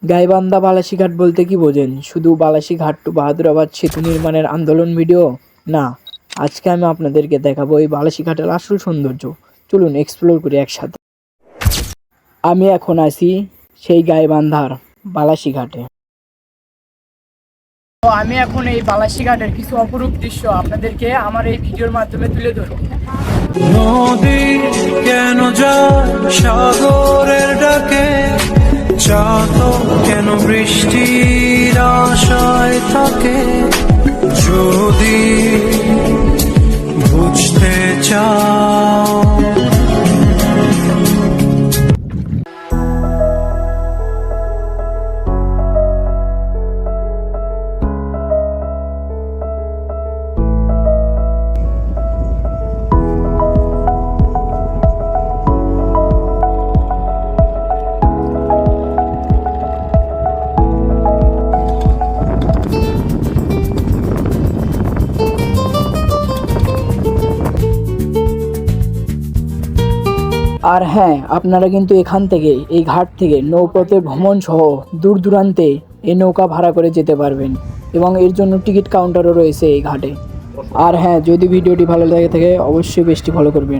গাইবান্ধা বালাসীঘাট বলতে কি বোঝেন? শুধু বালাসীঘাট টু বাহাদুরাবাদ সেতু নির্মাণের আন্দোলন ভিডিও না। আজকে আমি আপনাদেরকে দেখাবো এই বালাসীঘাটের আসল সৌন্দর্য। চলুন এক্সপ্লোর করি একসাথে। আমি এখন আছি সেই গাইবান্ধার বালাসীঘাটে। তো আমি এখন এই বালাসীঘাটের কিছু অপরূপ দৃশ্য আপনাদেরকে আমার এই ভিডিওর মাধ্যমে তুলে ধরব। নদী কেন যায় সাগরের ডাকে, চাঁদ কেন বৃষ্টির আশায় থাকে, যদি বুঝতে চাও। আর হ্যাঁ, আপনারা কিন্তু এখান থেকে এই ঘাট থেকে নৌপথে ভ্রমণ সহ দূর দূরান্তে এই নৌকা ভাড়া করে যেতে পারবেন এবং এর জন্য টিকিট কাউন্টারও রয়েছে এই ঘাটে। আর হ্যাঁ, যদি ভিডিওটি ভালো লাগে থাকে অবশ্যই পেজটি ফলো করবেন।